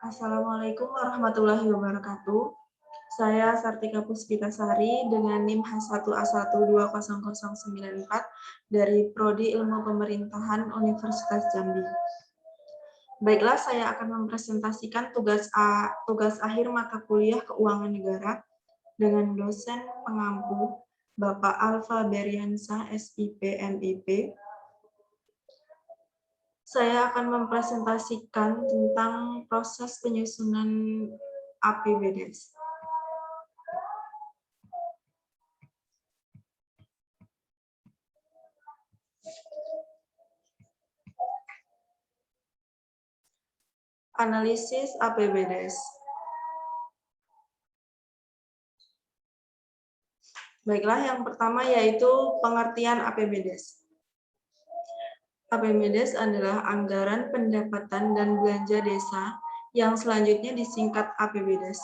Assalamualaikum warahmatullahi wabarakatuh. Saya Sartika Puspitasari dengan NIM H1A1200094 dari Prodi Ilmu Pemerintahan Universitas Jambi. Baiklah, saya akan mempresentasikan tugas akhir mata kuliah Keuangan Negara dengan dosen pengampu Bapak Alfa Beriansa, SIP, MIP. Saya akan mempresentasikan tentang proses penyusunan APBDes. Analisis APBDes. Baiklah, yang pertama yaitu pengertian APBDes. APBDes adalah anggaran pendapatan dan belanja desa yang selanjutnya disingkat APBDes.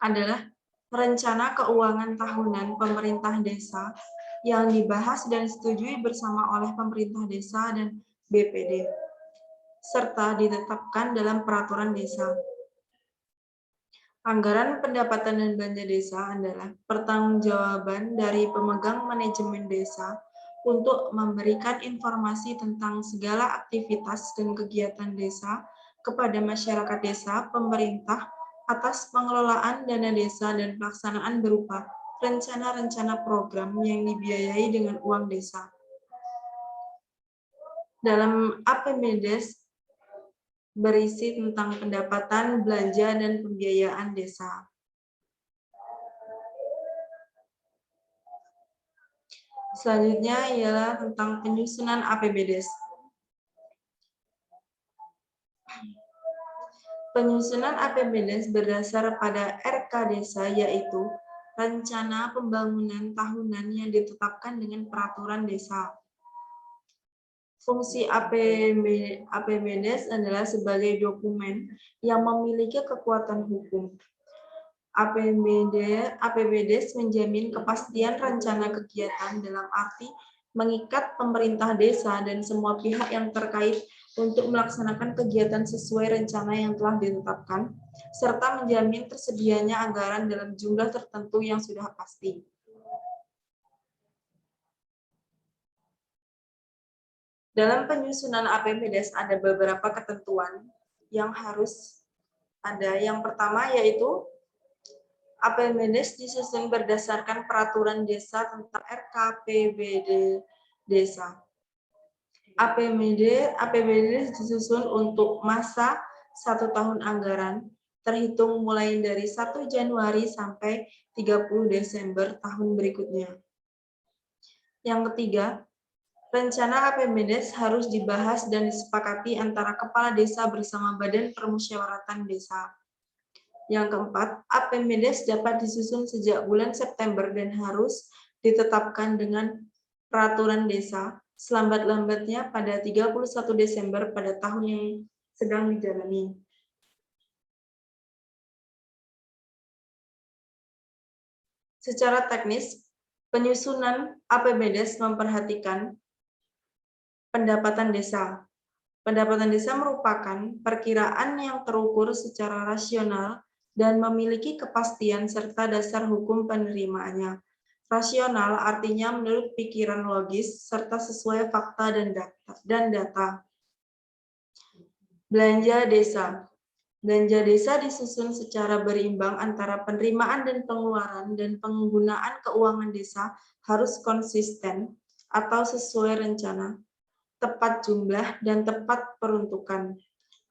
Adalah rencana keuangan tahunan pemerintah desa yang dibahas dan disetujui bersama oleh pemerintah desa dan BPD, serta ditetapkan dalam peraturan desa. Anggaran pendapatan dan belanja desa adalah pertanggungjawaban dari pemegang manajemen desa untuk memberikan informasi tentang segala aktivitas dan kegiatan desa kepada masyarakat desa, pemerintah, atas pengelolaan dana desa dan pelaksanaan berupa rencana-rencana program yang dibiayai dengan uang desa. Dalam APBDes berisi tentang pendapatan, belanja, dan pembiayaan desa. Selanjutnya ialah tentang penyusunan APBDes. Penyusunan APBDes berdasar pada RK Desa, yaitu Rencana Pembangunan Tahunan yang ditetapkan dengan Peraturan Desa. Fungsi APBDes adalah sebagai dokumen yang memiliki kekuatan hukum. APBDes menjamin kepastian rencana kegiatan dalam arti mengikat pemerintah desa dan semua pihak yang terkait untuk melaksanakan kegiatan sesuai rencana yang telah ditetapkan, serta menjamin tersedianya anggaran dalam jumlah tertentu yang sudah pasti. Dalam penyusunan APBDes ada beberapa ketentuan yang harus ada. Yang pertama yaitu APBDes disusun berdasarkan peraturan desa tentang RKPBD desa. APBDes disusun untuk masa 1 tahun anggaran, terhitung mulai dari 1 Januari sampai 30 Desember tahun berikutnya. Yang ketiga, rencana APBDes harus dibahas dan disepakati antara kepala desa bersama Badan Permusyawaratan Desa. Yang keempat, APBDes dapat disusun sejak bulan September dan harus ditetapkan dengan peraturan desa selambat-lambatnya pada 31 Desember pada tahun yang sedang dijalani. Secara teknis, penyusunan APBDes memperhatikan pendapatan desa. Pendapatan desa merupakan perkiraan yang terukur secara rasional dan memiliki kepastian serta dasar hukum penerimaannya. Rasional artinya menurut pikiran logis serta sesuai fakta dan data. Belanja desa. Belanja desa disusun secara berimbang antara penerimaan dan pengeluaran, dan penggunaan keuangan desa harus konsisten atau sesuai rencana, tepat jumlah dan tepat peruntukan,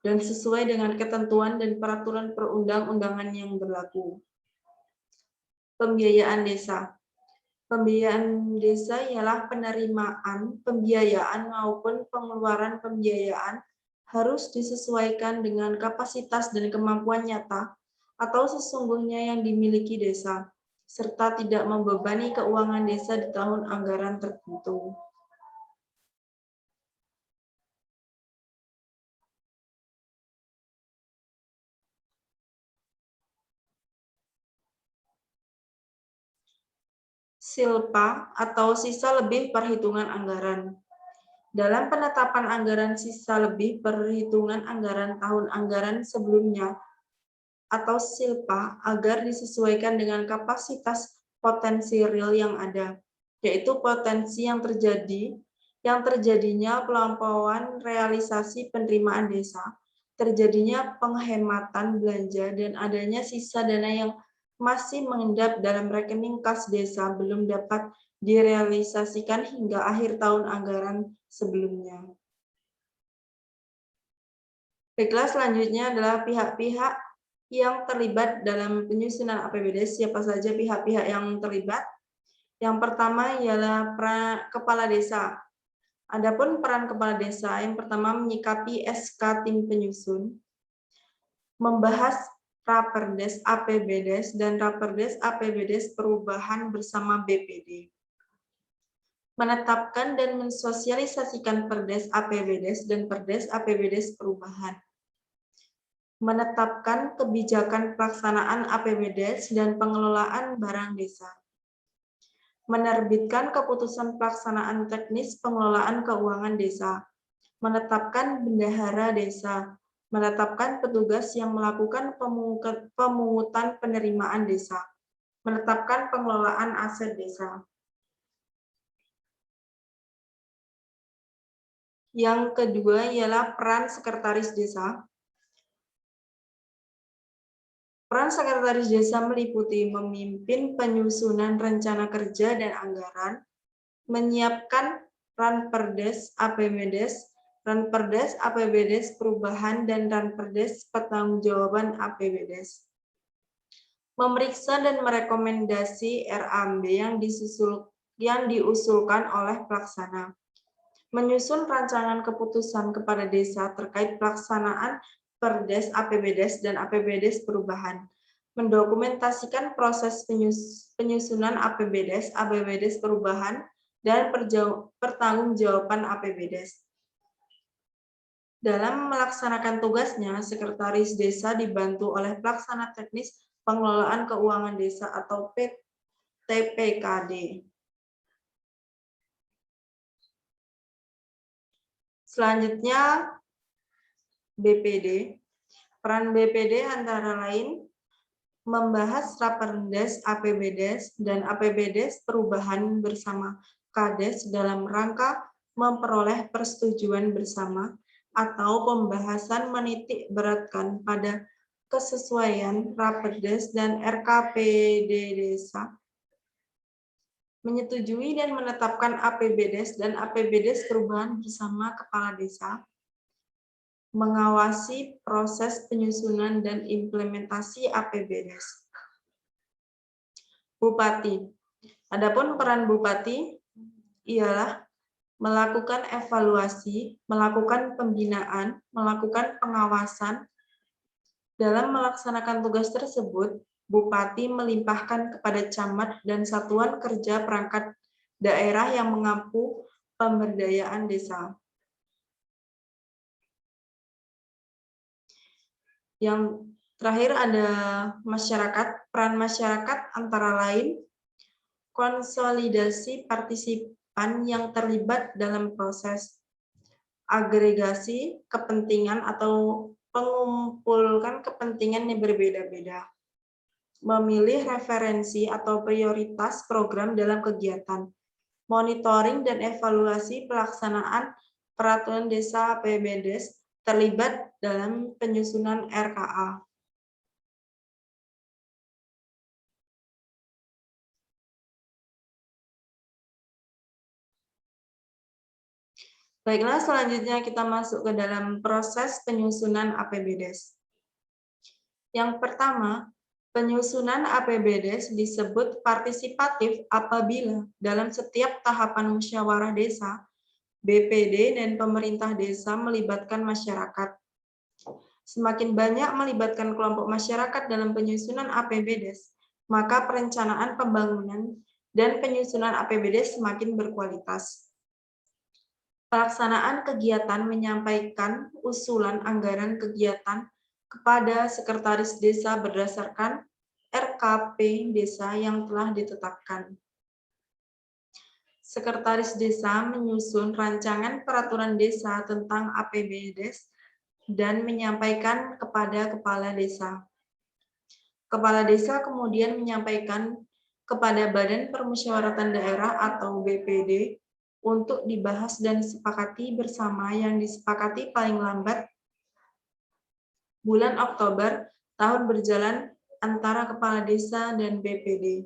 dan sesuai dengan ketentuan dan peraturan perundang-undangan yang berlaku. Pembiayaan desa. Pembiayaan desa ialah penerimaan pembiayaan maupun pengeluaran pembiayaan harus disesuaikan dengan kapasitas dan kemampuan nyata atau sesungguhnya yang dimiliki desa, serta tidak membebani keuangan desa di tahun anggaran tertentu. Silpa atau sisa lebih perhitungan anggaran. Dalam penetapan anggaran sisa lebih perhitungan anggaran tahun anggaran sebelumnya atau SILPA agar disesuaikan dengan kapasitas potensi real yang ada, yaitu potensi yang terjadinya pelampauan realisasi penerimaan desa, terjadinya penghematan belanja, dan adanya sisa dana yang masih mengendap dalam rekening kas desa belum dapat direalisasikan hingga akhir tahun anggaran sebelumnya. Baiklah, selanjutnya adalah pihak-pihak yang terlibat dalam penyusunan APBD. Siapa saja pihak-pihak yang terlibat? Yang pertama ialah kepala desa. Adapun peran kepala desa, yang pertama menyikapi SK tim penyusun, membahas Raperdes APBDes dan Raperdes APBDes perubahan bersama BPD. Menetapkan dan mensosialisasikan Perdes APBDes dan Perdes APBDes perubahan. Menetapkan kebijakan pelaksanaan APBDes dan pengelolaan barang desa. Menerbitkan keputusan pelaksanaan teknis pengelolaan keuangan desa. Menetapkan bendahara desa. Menetapkan petugas yang melakukan pemungutan penerimaan desa. Menetapkan pengelolaan aset desa. Yang kedua ialah peran sekretaris desa. Peran sekretaris desa meliputi memimpin penyusunan rencana kerja dan anggaran, menyiapkan Ranperdes APBDes, Ranperdes APBDes perubahan, dan Ranperdes pertanggungjawaban APBDes. Memeriksa dan merekomendasi RAMB yang diusulkan oleh pelaksana. Menyusun rancangan keputusan kepada desa terkait pelaksanaan Perdes APBDes dan APBDes perubahan. Mendokumentasikan proses penyusunan APBDes, APBDes perubahan, dan pertanggungjawaban APBDes. Dalam melaksanakan tugasnya, Sekretaris Desa dibantu oleh Pelaksana Teknis Pengelolaan Keuangan Desa atau TPKD. Selanjutnya, BPD. Peran BPD antara lain membahas Raperdes APBDes dan APBDes perubahan bersama Kades dalam rangka memperoleh persetujuan bersama atau pembahasan menitik beratkan pada kesesuaian Raperdes dan RKPD desa, menyetujui dan menetapkan APBDes dan APBDes perubahan bersama kepala desa, mengawasi proses penyusunan dan implementasi APBDes. Bupati. Adapun peran Bupati ialah melakukan evaluasi, melakukan pembinaan, melakukan pengawasan. Dalam melaksanakan tugas tersebut, Bupati melimpahkan kepada camat dan satuan kerja perangkat daerah yang mengampu pemberdayaan desa. Yang terakhir ada masyarakat. Peran masyarakat antara lain konsolidasi partisipan yang terlibat dalam proses agregasi kepentingan atau mengumpulkan kepentingan yang berbeda-beda. Memilih referensi atau prioritas program dalam kegiatan. Monitoring dan evaluasi pelaksanaan peraturan desa APBDes terlibat dalam penyusunan RKA. Baiklah, selanjutnya kita masuk ke dalam proses penyusunan APBDes. Yang pertama, penyusunan APBDes disebut partisipatif apabila dalam setiap tahapan musyawarah desa, BPD dan pemerintah desa melibatkan masyarakat. Semakin banyak melibatkan kelompok masyarakat dalam penyusunan APBDes, maka perencanaan pembangunan dan penyusunan APBDes semakin berkualitas. Pelaksanaan kegiatan menyampaikan usulan anggaran kegiatan kepada sekretaris desa berdasarkan RKP desa yang telah ditetapkan. Sekretaris Desa menyusun rancangan peraturan desa tentang APBDes dan menyampaikan kepada Kepala Desa. Kepala Desa kemudian menyampaikan kepada Badan Permusyawaratan Daerah atau BPD untuk dibahas dan disepakati bersama, yang disepakati paling lambat bulan Oktober tahun berjalan antara Kepala Desa dan BPD.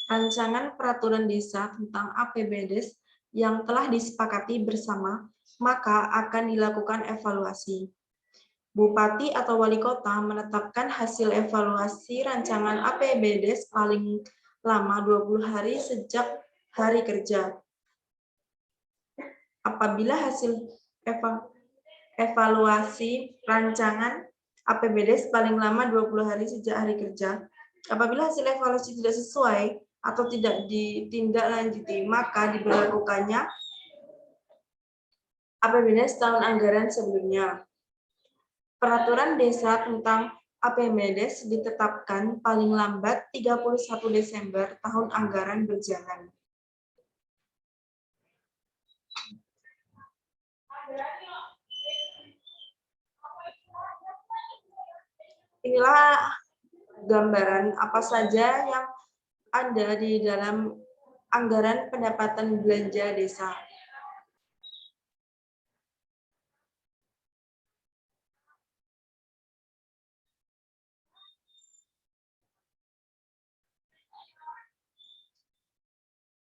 Rancangan peraturan desa tentang APBDes yang telah disepakati bersama, maka akan dilakukan evaluasi. Bupati atau wali kota menetapkan hasil evaluasi rancangan APBDes paling lama 20 hari sejak hari kerja. Apabila hasil evaluasi rancangan APBDes paling lama 20 hari sejak hari kerja, apabila hasil evaluasi tidak sesuai atau tidak ditindaklanjuti, maka diberlakukannya APBDes tahun anggaran sebelumnya. Peraturan desa tentang APBDes ditetapkan paling lambat 31 Desember tahun anggaran berjalan. Inilah gambaran apa saja yang ada di dalam anggaran pendapatan belanja desa.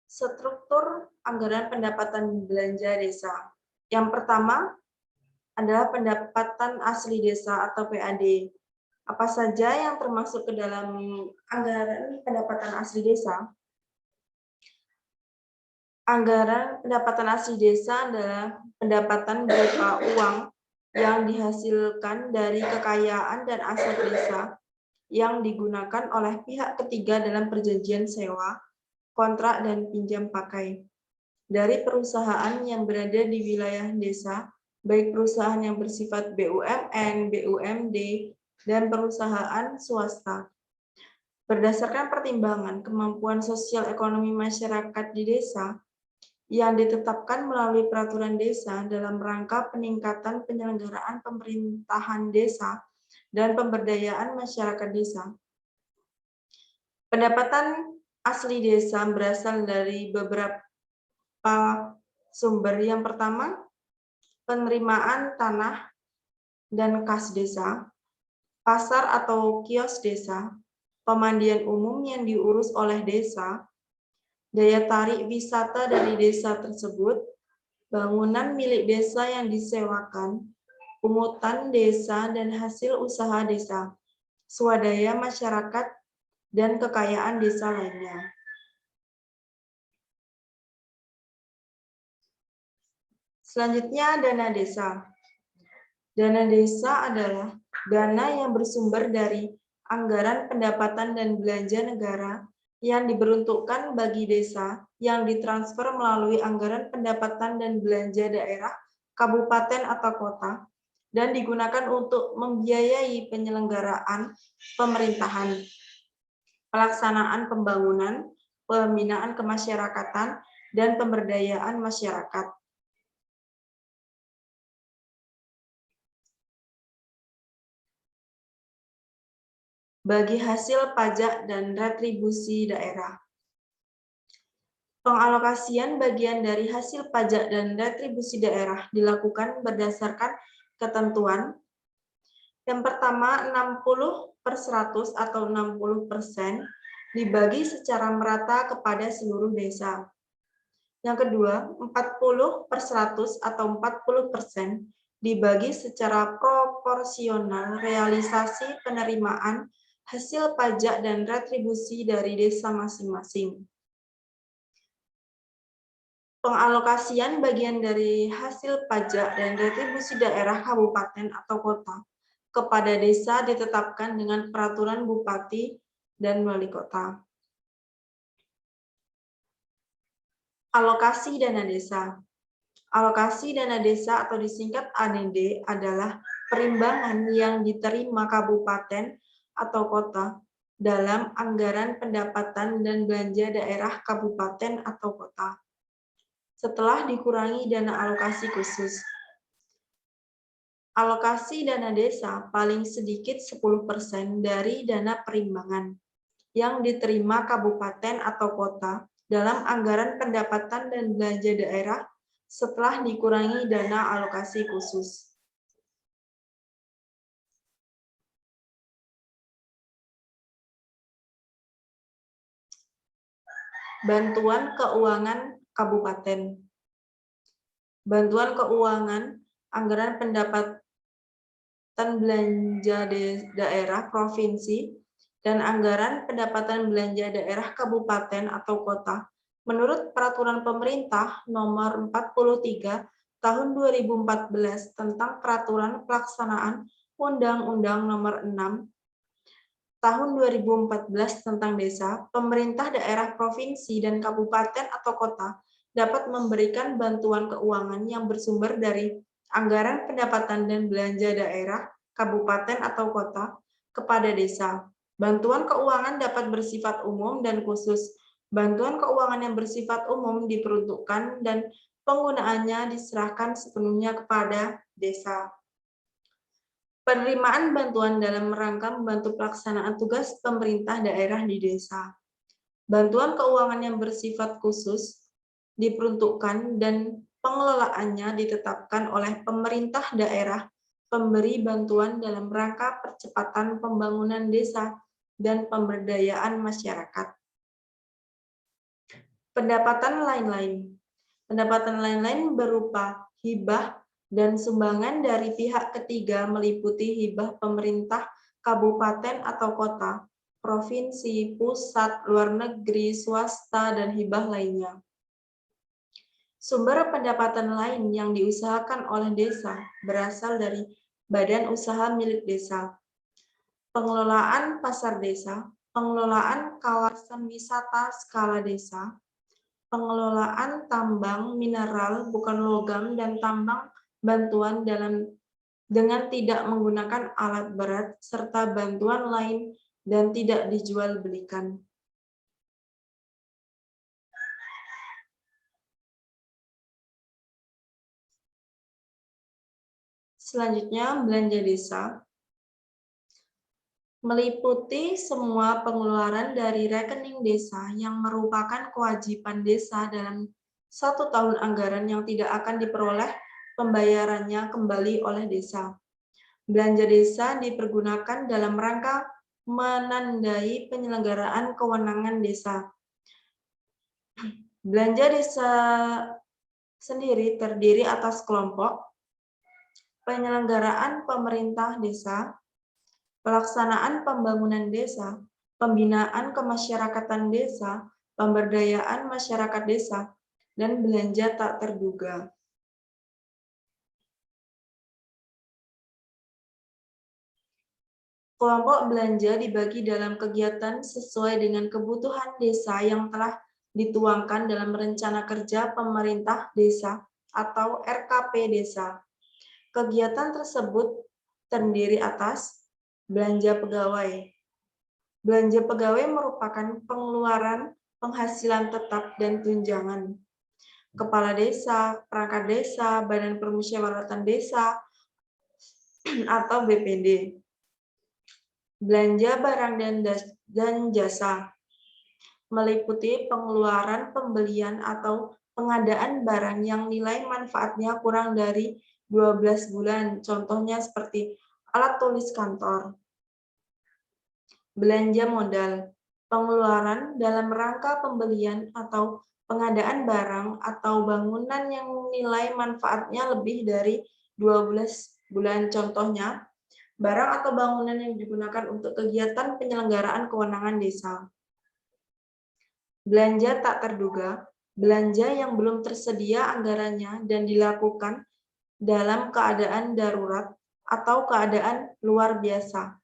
Struktur anggaran pendapatan belanja desa. Yang pertama adalah pendapatan asli desa atau PAD. Apa saja yang termasuk ke dalam anggaran pendapatan asli desa? Anggaran pendapatan asli desa adalah pendapatan berupa uang yang dihasilkan dari kekayaan dan aset desa yang digunakan oleh pihak ketiga dalam perjanjian sewa, kontrak, dan pinjam pakai dari perusahaan yang berada di wilayah desa, baik perusahaan yang bersifat BUMN, BUMD, dan perusahaan swasta. Berdasarkan pertimbangan kemampuan sosial ekonomi masyarakat di desa yang ditetapkan melalui peraturan desa dalam rangka peningkatan penyelenggaraan pemerintahan desa dan pemberdayaan masyarakat desa. Pendapatan asli desa berasal dari beberapa sumber. Yang pertama, penerimaan tanah dan kas desa, pasar atau kios desa, pemandian umum yang diurus oleh desa, daya tarik wisata dari desa tersebut, bangunan milik desa yang disewakan, pungutan desa dan hasil usaha desa, swadaya masyarakat, dan kekayaan desa lainnya. Selanjutnya, dana desa. Dana desa adalah dana yang bersumber dari anggaran pendapatan dan belanja negara yang diperuntukkan bagi desa yang ditransfer melalui anggaran pendapatan dan belanja daerah, kabupaten atau kota, dan digunakan untuk membiayai penyelenggaraan pemerintahan, pelaksanaan pembangunan, pembinaan kemasyarakatan, dan pemberdayaan masyarakat. Bagi hasil pajak dan retribusi daerah. Pengalokasian bagian dari hasil pajak dan retribusi daerah dilakukan berdasarkan ketentuan. Yang pertama, 60/100 atau 60% dibagi secara merata kepada seluruh desa. Yang kedua, 40/100 atau 40% dibagi secara proporsional realisasi penerimaan hasil pajak dan retribusi dari desa masing-masing. Pengalokasian bagian dari hasil pajak dan retribusi daerah kabupaten atau kota kepada desa ditetapkan dengan peraturan bupati dan wali kota. Alokasi dana desa. Alokasi dana desa atau disingkat ADD adalah perimbangan yang diterima kabupaten atau kota dalam anggaran pendapatan dan belanja daerah kabupaten atau kota, setelah dikurangi dana alokasi khusus. Alokasi dana desa paling sedikit 10% dari dana perimbangan yang diterima kabupaten atau kota dalam anggaran pendapatan dan belanja daerah setelah dikurangi dana alokasi khusus. Bantuan keuangan kabupaten. Bantuan keuangan anggaran pendapatan belanja daerah provinsi dan anggaran pendapatan belanja daerah kabupaten atau kota menurut Peraturan Pemerintah Nomor 43 Tahun 2014 tentang Peraturan Pelaksanaan Undang-Undang Nomor 6 Tahun 2014 tentang Desa, pemerintah daerah provinsi dan kabupaten atau kota dapat memberikan bantuan keuangan yang bersumber dari anggaran pendapatan dan belanja daerah, kabupaten atau kota kepada desa. Bantuan keuangan dapat bersifat umum dan khusus. Bantuan keuangan yang bersifat umum diperuntukkan dan penggunaannya diserahkan sepenuhnya kepada desa. Penerimaan bantuan dalam rangka membantu pelaksanaan tugas pemerintah daerah di desa. Bantuan keuangan yang bersifat khusus diperuntukkan dan pengelolaannya ditetapkan oleh pemerintah daerah pemberi bantuan dalam rangka percepatan pembangunan desa dan pemberdayaan masyarakat. Pendapatan lain-lain. Pendapatan lain-lain berupa hibah dan sumbangan dari pihak ketiga meliputi hibah pemerintah kabupaten atau kota, provinsi, pusat, luar negeri, swasta, dan hibah lainnya. Sumber pendapatan lain yang diusahakan oleh desa berasal dari badan usaha milik desa, pengelolaan pasar desa, pengelolaan kawasan wisata skala desa, pengelolaan tambang mineral bukan logam dan tambang bantuan dengan tidak menggunakan alat berat serta bantuan lain dan tidak dijual belikan. Selanjutnya, belanja desa meliputi semua pengeluaran dari rekening desa yang merupakan kewajiban desa dalam 1 tahun anggaran yang tidak akan diperoleh pembayarannya kembali oleh desa. Belanja desa dipergunakan dalam rangka menandai penyelenggaraan kewenangan desa. Belanja desa sendiri terdiri atas kelompok penyelenggaraan pemerintah desa, pelaksanaan pembangunan desa, pembinaan kemasyarakatan desa, pemberdayaan masyarakat desa, dan belanja tak terduga. Kelompok belanja dibagi dalam kegiatan sesuai dengan kebutuhan desa yang telah dituangkan dalam Rencana Kerja Pemerintah Desa atau RKP Desa. Kegiatan tersebut terdiri atas belanja pegawai. Belanja pegawai merupakan pengeluaran penghasilan tetap dan tunjangan. Kepala desa, perangkat desa, badan permusyawaratan desa, atau BPD. Belanja barang dan jasa meliputi pengeluaran pembelian atau pengadaan barang yang nilai manfaatnya kurang dari 12 bulan, contohnya seperti alat tulis kantor. Belanja modal, pengeluaran dalam rangka pembelian atau pengadaan barang atau bangunan yang nilai manfaatnya lebih dari 12 bulan, contohnya barang atau bangunan yang digunakan untuk kegiatan penyelenggaraan kewenangan desa. Belanja tak terduga, belanja yang belum tersedia anggarannya dan dilakukan dalam keadaan darurat atau keadaan luar biasa.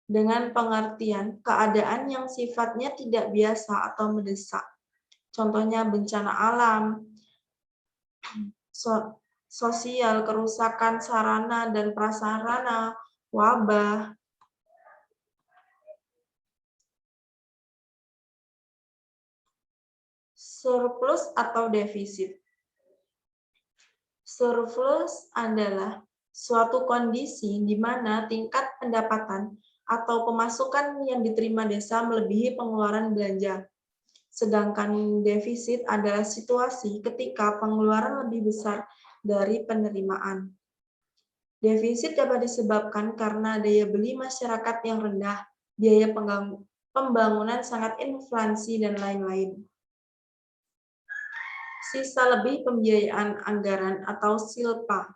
Dengan pengertian keadaan yang sifatnya tidak biasa atau mendesak. Contohnya bencana alam, sosial, kerusakan sarana dan prasarana, wabah, Surplus atau defisit. Surplus adalah suatu kondisi di mana tingkat pendapatan atau pemasukan yang diterima desa melebihi pengeluaran belanja. Sedangkan defisit adalah situasi ketika pengeluaran lebih besar dari penerimaan. Defisit dapat disebabkan karena daya beli masyarakat yang rendah, biaya pembangunan sangat inflasi, dan lain-lain. Sisa lebih pembiayaan anggaran atau SILPA.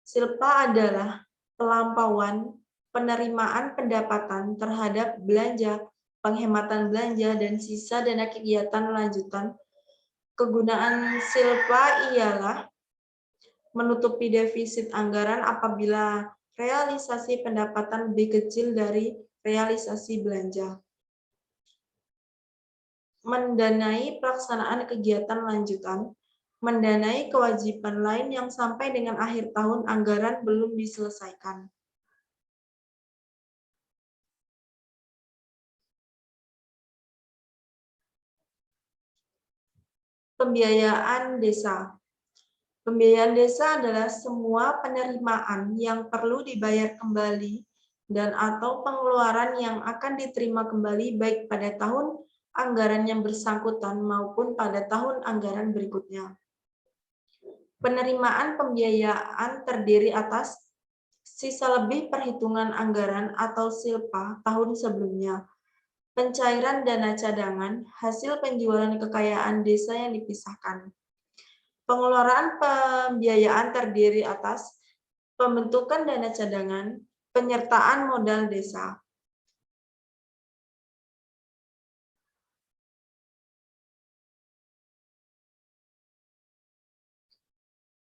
SILPA adalah pelampauan penerimaan pendapatan terhadap belanja, penghematan belanja, dan sisa dana kegiatan lanjutan. Kegunaan SILPA ialah menutupi defisit anggaran apabila realisasi pendapatan lebih kecil dari realisasi belanja. Mendanai pelaksanaan kegiatan lanjutan, mendanai kewajiban lain yang sampai dengan akhir tahun anggaran belum diselesaikan. Pembiayaan desa. Pembiayaan desa adalah semua penerimaan yang perlu dibayar kembali dan atau pengeluaran yang akan diterima kembali baik pada tahun anggaran yang bersangkutan maupun pada tahun anggaran berikutnya. Penerimaan pembiayaan terdiri atas sisa lebih perhitungan anggaran atau SILPA tahun sebelumnya, pencairan dana cadangan, hasil penjualan kekayaan desa yang dipisahkan. Pengeluaran pembiayaan terdiri atas pembentukan dana cadangan, penyertaan modal desa.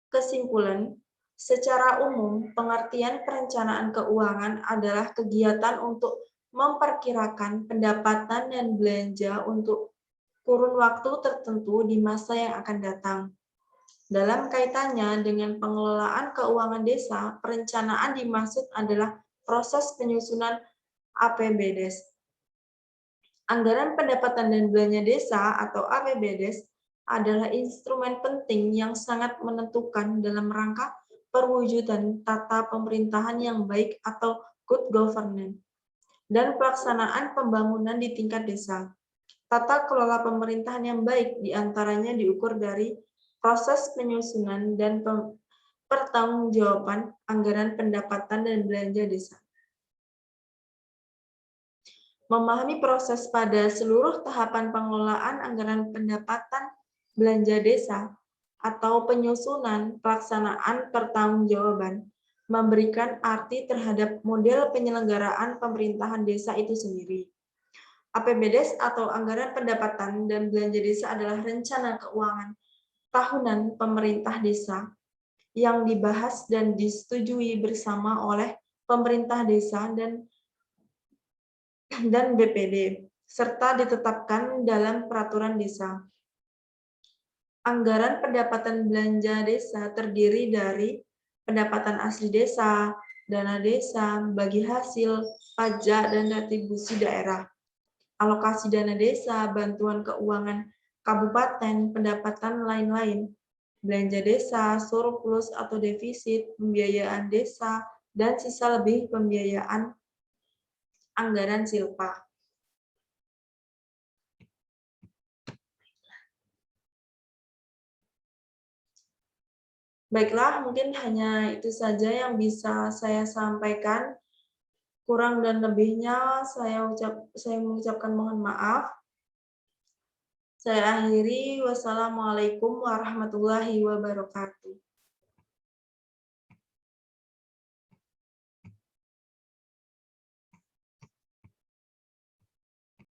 Kesimpulan, secara umum, pengertian perencanaan keuangan adalah kegiatan untuk memperkirakan pendapatan dan belanja untuk kurun waktu tertentu di masa yang akan datang. Dalam kaitannya dengan pengelolaan keuangan desa, perencanaan dimaksud adalah proses penyusunan APBDes. Anggaran pendapatan dan belanja desa atau APBDes adalah instrumen penting yang sangat menentukan dalam rangka perwujudan tata pemerintahan yang baik atau good governance dan pelaksanaan pembangunan di tingkat desa. Tata kelola pemerintahan yang baik diantaranya diukur dari proses penyusunan dan pertanggungjawaban anggaran pendapatan dan belanja desa. Memahami proses pada seluruh tahapan pengelolaan anggaran pendapatan belanja desa atau penyusunan pelaksanaan pertanggungjawaban memberikan arti terhadap model penyelenggaraan pemerintahan desa itu sendiri. APBDes atau anggaran pendapatan dan belanja desa adalah rencana keuangan tahunan pemerintah desa yang dibahas dan disetujui bersama oleh pemerintah desa dan BPD, serta ditetapkan dalam peraturan desa. Anggaran pendapatan belanja desa terdiri dari pendapatan asli desa, dana desa, bagi hasil, pajak, dan retribusi daerah, alokasi dana desa, bantuan keuangan kabupaten, pendapatan lain-lain, belanja desa, surplus atau defisit, pembiayaan desa, dan sisa lebih pembiayaan anggaran SILPA. Baiklah, mungkin hanya itu saja yang bisa saya sampaikan. Kurang dan lebihnya saya mengucapkan mohon maaf. Saya akhiri, wassalamualaikum warahmatullahi wabarakatuh.